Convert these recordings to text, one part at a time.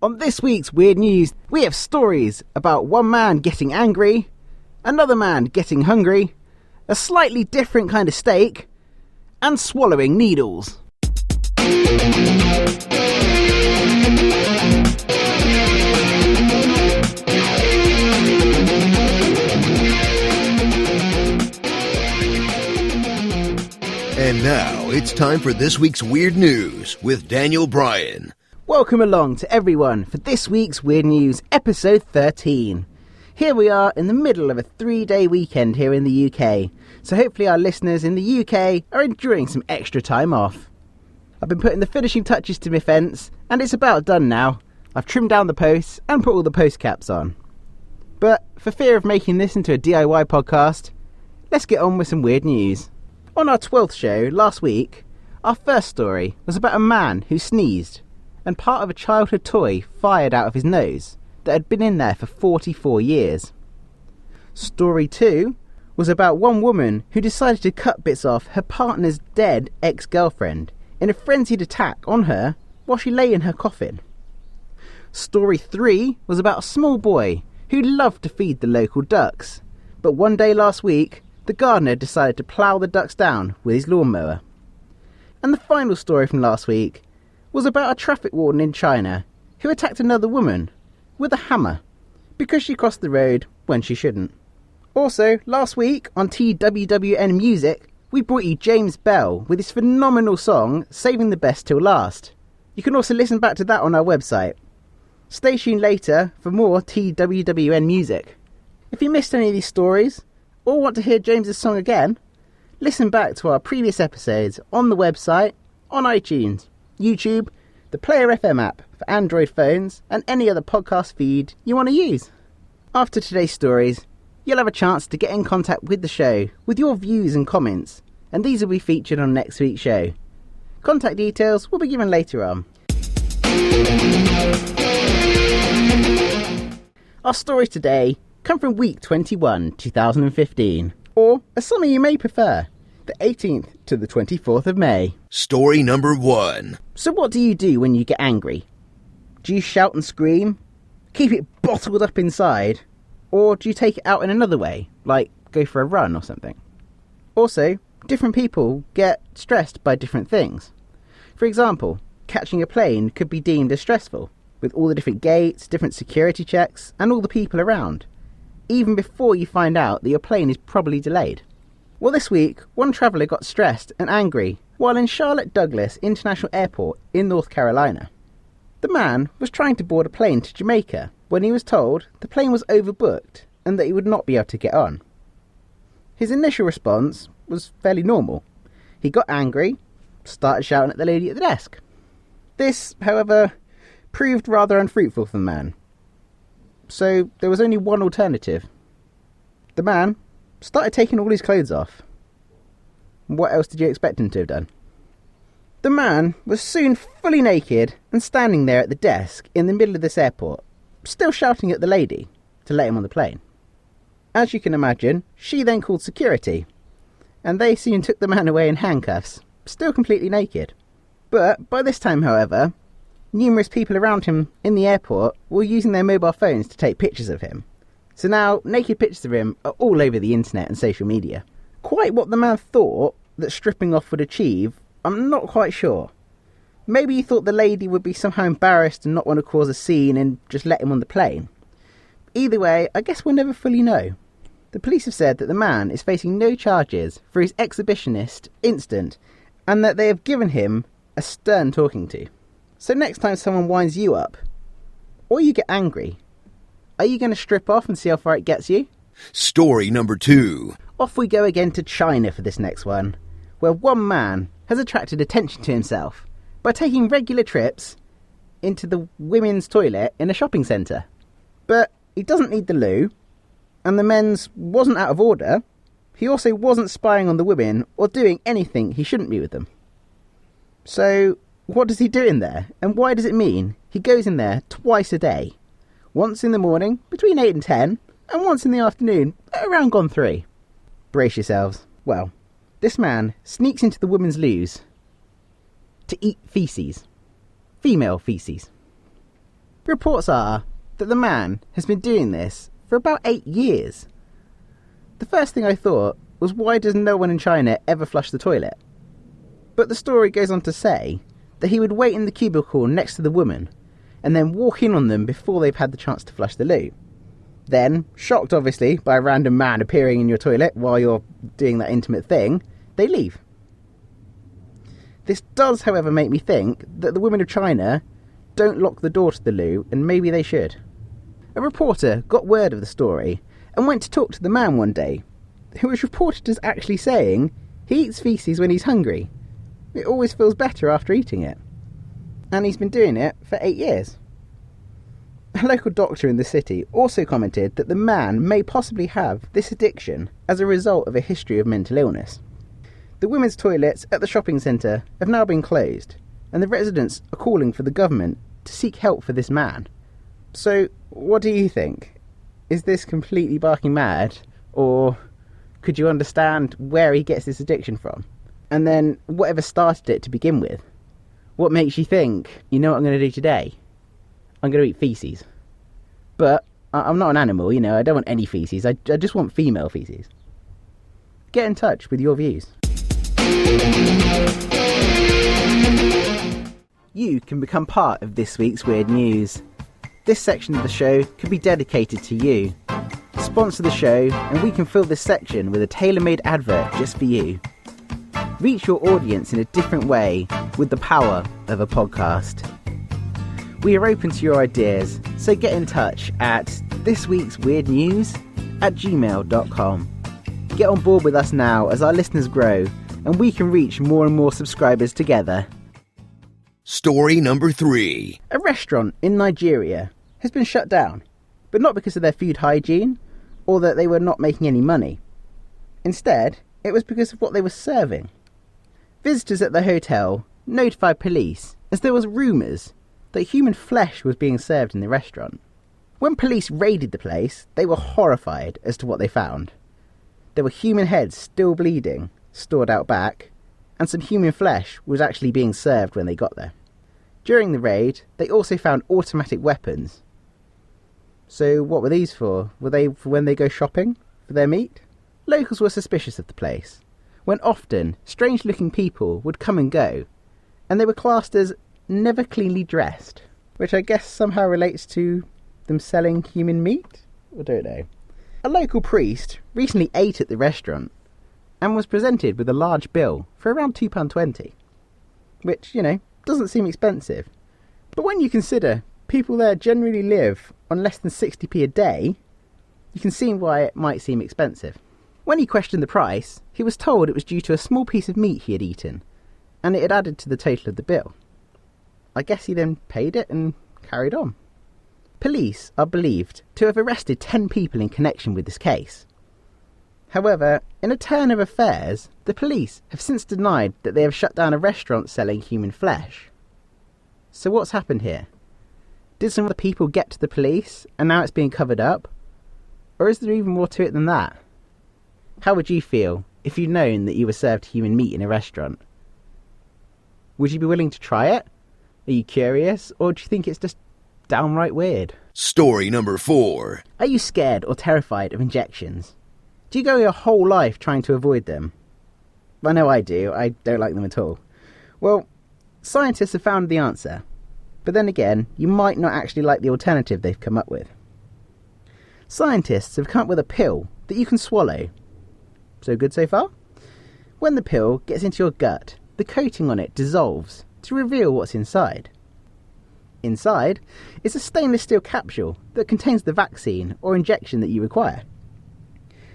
On this week's Weird News, we have stories about one man getting angry, another man getting hungry, a slightly different kind of steak, and swallowing needles. And now, it's time for this week's Weird News with Daniel Bryan. Welcome along to everyone for this week's Weird News, episode 13. Here we are in the middle of a 3-day weekend here in the UK, so hopefully our listeners in the UK are enjoying some extra time off. I've been putting the finishing touches to my fence, and it's about done now. I've trimmed down the posts and put all the post caps on. But for fear of making this into a DIY podcast, let's get on with some weird news. On our 12th show last week, our first story was about a man who sneezed and part of a childhood toy fired out of his nose that had been in there for 44 years. Story 2 was about one woman who decided to cut bits off her partner's dead ex-girlfriend in a frenzied attack on her while she lay in her coffin. Story 3 was about a small boy who loved to feed the local ducks, but one day last week, the gardener decided to plough the ducks down with his lawnmower. And the final story from last week was about a traffic warden in China who attacked another woman with a hammer because she crossed the road when she shouldn't. Also, last week on TWWN Music, we brought you James Bell with his phenomenal song Saving the Best Till Last. You can also listen back to that on our website. Stay tuned later for more TWWN music. If you missed any of these stories, or want to hear James's song again, listen back to our previous episodes on the website, on iTunes, YouTube, the Player FM app for Android phones, and any other podcast feed you want to use. After today's stories, you'll have a chance to get in contact with the show with your views and comments, and these will be featured on next week's show. Contact details will be given later on. Our stories today come from week 21, 2015, or, as some of you may prefer, the 18th to the 24th of May. Story number 1. So what do you do when you get angry? Do you shout and scream? Keep it bottled up inside? Or do you take it out in another way, like go for a run or something? Also, different people get stressed by different things. For example, catching a plane could be deemed as stressful, with all the different gates, different security checks, and all the people around, even before you find out that your plane is probably delayed. Well, this week, one traveller got stressed and angry while in Charlotte Douglas International Airport in North Carolina. The man was trying to board a plane to Jamaica when he was told the plane was overbooked and that he would not be able to get on. His initial response was fairly normal. He got angry, started shouting at the lady at the desk. This, however, proved rather unfruitful for the man. So there was only one alternative. The man started taking all his clothes off. What else did you expect him to have done? The man was soon fully naked and standing there at the desk in the middle of this airport, still shouting at the lady to let him on the plane. As you can imagine, she then called security, and they soon took the man away in handcuffs, still completely naked. But by this time, however, numerous people around him in the airport were using their mobile phones to take pictures of him. So now, naked pictures of him are all over the internet and social media. Quite what the man thought that stripping off would achieve, I'm not quite sure. Maybe he thought the lady would be somehow embarrassed and not want to cause a scene and just let him on the plane. Either way, I guess we'll never fully know. The police have said that the man is facing no charges for his exhibitionist incident and that they have given him a stern talking to. So next time someone winds you up, or you get angry, are you going to strip off and see how far it gets you? Story number 2. Off we go again to China for this next one, where one man has attracted attention to himself by taking regular trips into the women's toilet in a shopping centre. But he doesn't need the loo, and the men's wasn't out of order. He also wasn't spying on the women or doing anything he shouldn't be with them. So what does he do in there, and why does it mean he goes in there twice a day? Once in the morning, between 8 and 10, and once in the afternoon, around gone 3. Brace yourselves. Well, this man sneaks into the women's loos to eat faeces. Female faeces. Reports are that the man has been doing this for about 8 years. The first thing I thought was, why does no one in China ever flush the toilet? But the story goes on to say that he would wait in the cubicle next to the woman and then walk in on them before they've had the chance to flush the loo. Then, shocked obviously by a random man appearing in your toilet while you're doing that intimate thing, they leave. This does, however, make me think that the women of China don't lock the door to the loo, and maybe they should. A reporter got word of the story and went to talk to the man one day, who was reported as actually saying he eats faeces when he's hungry. It always feels better after eating it. And he's been doing it for 8 years. A local doctor in the city also commented that the man may possibly have this addiction as a result of a history of mental illness. The women's toilets at the shopping centre have now been closed, and the residents are calling for the government to seek help for this man. So, what do you think? Is this completely barking mad, or could you understand where he gets this addiction from? And then, whatever started it to begin with? What makes you think, you know what I'm going to do today? I'm going to eat faeces. But I'm not an animal, you know, I don't want any faeces, I just want female faeces. Get in touch with your views. You can become part of this week's Weird News. This section of the show could be dedicated to you. Sponsor the show and we can fill this section with a tailor-made advert just for you. Reach your audience in a different way with the power of a podcast. We are open to your ideas, so get in touch at thisweeksweirdnews@gmail.com. Get on board with us now as our listeners grow and we can reach more and more subscribers together. Story number 3. A restaurant in Nigeria has been shut down, but not because of their food hygiene or that they were not making any money. Instead, it was because of what they were serving. Visitors at the hotel notified police as there was rumours that human flesh was being served in the restaurant. When police raided the place, they were horrified as to what they found. There were human heads still bleeding, stored out back, and some human flesh was actually being served when they got there. During the raid, they also found automatic weapons. So what were these for? Were they for when they go shopping for their meat? Locals were suspicious of the place, when often strange-looking people would come and go, and they were classed as never cleanly dressed, which I guess somehow relates to them selling human meat? I don't know. A local priest recently ate at the restaurant and was presented with a large bill for around £2.20, which, you know, doesn't seem expensive. But when you consider people there generally live on less than 60p a day, you can see why it might seem expensive. When he questioned the price, he was told it was due to a small piece of meat he had eaten, and it had added to the total of the bill. I guess he then paid it and carried on. Police are believed to have arrested 10 people in connection with this case. However, in a turn of affairs, the police have since denied that they have shut down a restaurant selling human flesh. So what's happened here? Did some of the people get to the police and now it's being covered up? Or is there even more to it than that? How would you feel if you'd known that you were served human meat in a restaurant? Would you be willing to try it? Are you curious, or do you think it's just downright weird? Story number 4. Are you scared or terrified of injections? Do you go your whole life trying to avoid them? I know I do. I don't like them at all. Well, scientists have found the answer. But then again, you might not actually like the alternative they've come up with. Scientists have come up with a pill that you can swallow. So good so far? When the pill gets into your gut, the coating on it dissolves to reveal what's inside. Inside is a stainless steel capsule that contains the vaccine or injection that you require.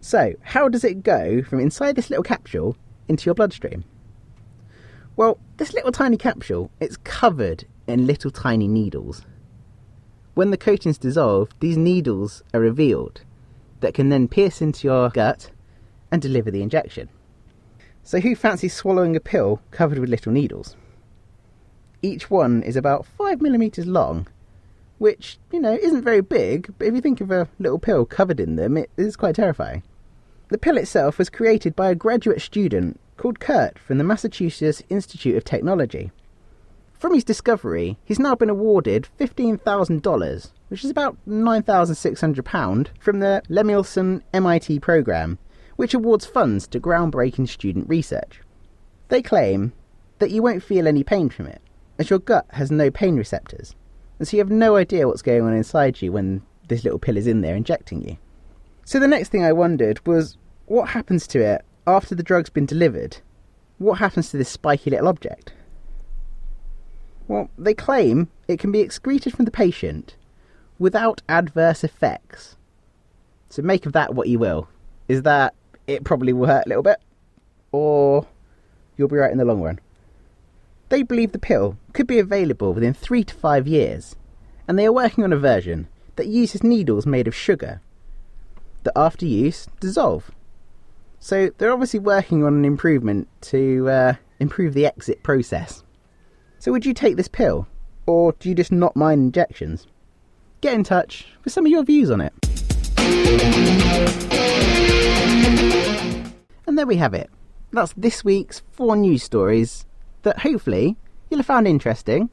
So, how does it go from inside this little capsule into your bloodstream? Well, this little tiny capsule, it's covered in little tiny needles. When the coating's dissolved, these needles are revealed that can then pierce into your gut and deliver the injection. So who fancies swallowing a pill covered with little needles? Each one is about 5mm long, which, you know, isn't very big, but if you think of a little pill covered in them, it is quite terrifying. The pill itself was created by a graduate student called Kurt from the Massachusetts Institute of Technology. From his discovery, he's now been awarded $15,000, which is about £9,600, from the Lemilson MIT programme, which awards funds to groundbreaking student research. They claim that you won't feel any pain from it, as your gut has no pain receptors, and so you have no idea what's going on inside you when this little pill is in there injecting you. So the next thing I wondered was, what happens to it after the drug's been delivered? What happens to this spiky little object? Well, they claim it can be excreted from the patient without adverse effects. So make of that what you will. Is that it probably will hurt a little bit? Or you'll be right in the long run? They believe the pill could be available within 3 to 5 years, and they are working on a version that uses needles made of sugar that after use dissolve. So they're obviously working on an improvement to improve the exit process. So would you take this pill, or do you just not mind injections? Get in touch with some of your views on it. And there we have it. That's this week's 4 news stories that hopefully you'll have found interesting,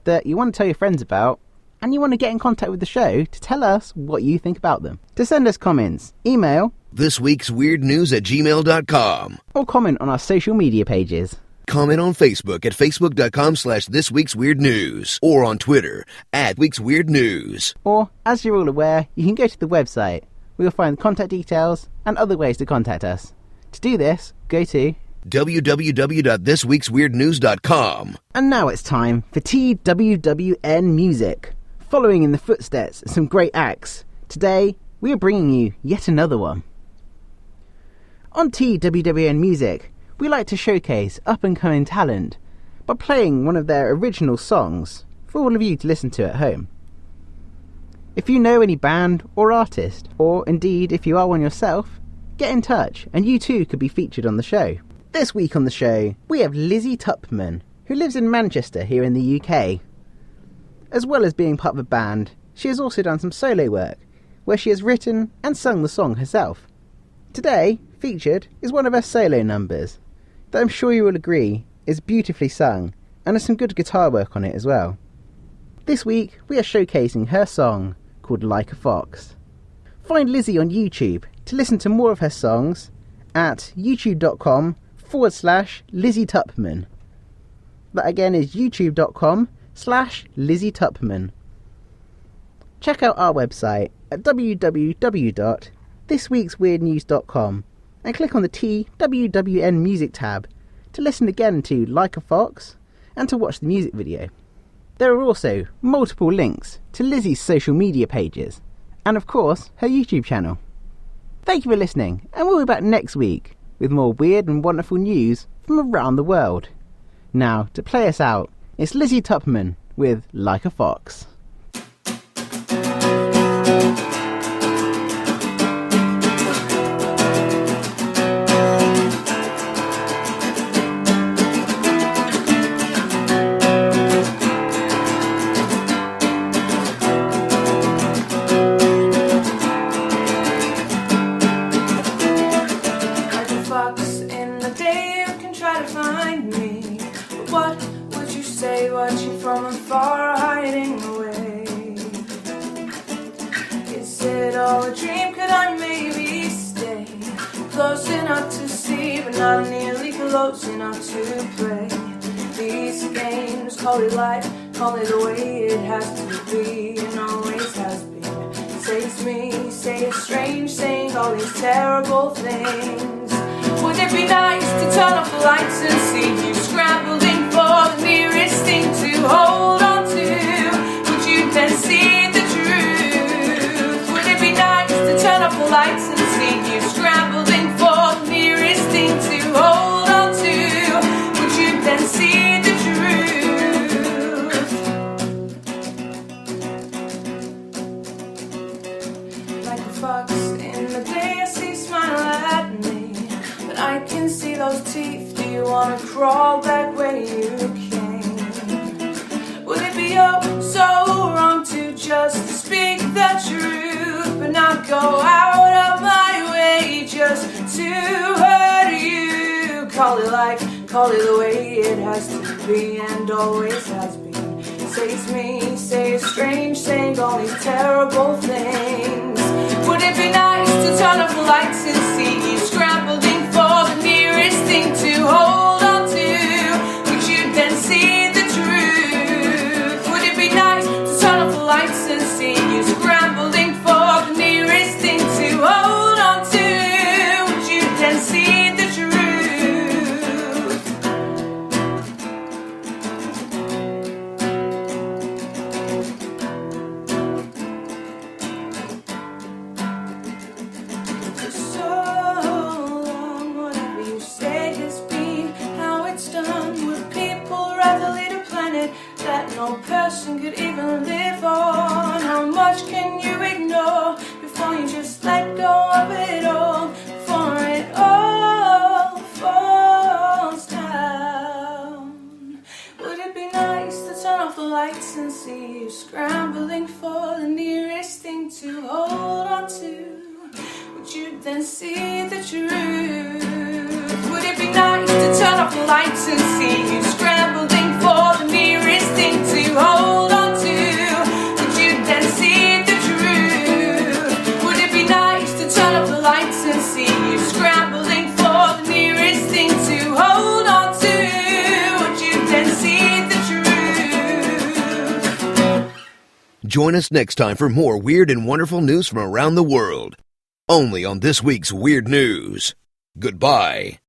that you want to tell your friends about, and you want to get in contact with the show to tell us what you think about them. To send us comments, email thisweeksweirdnews@gmail.com, or comment on our social media pages. Comment on Facebook at facebook.com/thisweeksweirdnews, or on Twitter @weeksweirdnews. Or, as you're all aware, you can go to the website where you'll find contact details and other ways to contact us. To do this, go to www.thisweeksweirdnews.com. And now it's time for TWWN music. Following in the footsteps of some great acts, today we are bringing you yet another one. On TWWN music, we like to showcase up-and-coming talent by playing one of their original songs for all of you to listen to at home. If you know any band or artist, or indeed if you are one yourself, get in touch and you too could be featured on the show. This week on the show, we have Lizzie Tupman, who lives in Manchester here in the UK. As well as being part of a band, she has also done some solo work, where she has written and sung the song herself. Today, featured is one of her solo numbers, that I'm sure you will agree is beautifully sung and has some good guitar work on it as well. This week we are showcasing her song called Like a Fox. Find Lizzie on YouTube to listen to more of her songs at youtube.com/Lizzie Tupman. That again is youtube.com/Lizzie Tupman. Check out our website at www.thisweeksweirdnews.com and click on the TWWN music tab to listen again to Like a Fox and to watch the music video. There are also multiple links to Lizzie's social media pages and of course her YouTube channel. Thank you for listening, and we'll be back next week with more weird and wonderful news from around the world. Now, to play us out, it's Lizzie Tupman with Like a Fox. Watching from afar, hiding away. Is it all a dream? Could I maybe stay close enough to see, but not nearly close enough to play these games? Call it life, call it the way it has to be, and always has been. Say it's me, say it's strange, saying all these terrible things. Would it be nice to turn off the lights and see you scrambling for the nearest thing to hold on to? Would you then see the truth? Would it be nice to turn off the lights and see you scrambling for the nearest thing to hold on to? Would you then see the truth? Like a fox in the day, I see you smile at me, but I can see those teeth. Do you wanna crawl back where you came? Would it be oh so wrong to just speak the truth, but not go out of my way just to hurt you? Call it life, call it the way it has to be and always has been. Say it's me, say it's strange, saying only terrible things. Would it be nice to turn off the lights and see you scrambling for the nearest thing to hold on to? Would you then see the truth? Would it be nice to turn off the lights and see you scrambling for the nearest thing to hold on to? Would you then see the truth? For so long, whatever you say has been how it's done. Would people rather lead a planet that no person could even live on? How much can you ignore before you just let go of it all? Before it all falls down. Would it be nice to turn off the lights and see you scrambling for the nearest thing to hold on to? Would you then see the truth? Would it be nice to turn off the lights and see you scrambling for the nearest thing to hold on to? Would you then see the truth? Would it be nice to turn off the lights and see you scrambling for the nearest thing to hold on to? Would you then see the truth? Join us next time for more weird and wonderful news from around the world. Only on this week's Weird News. Goodbye.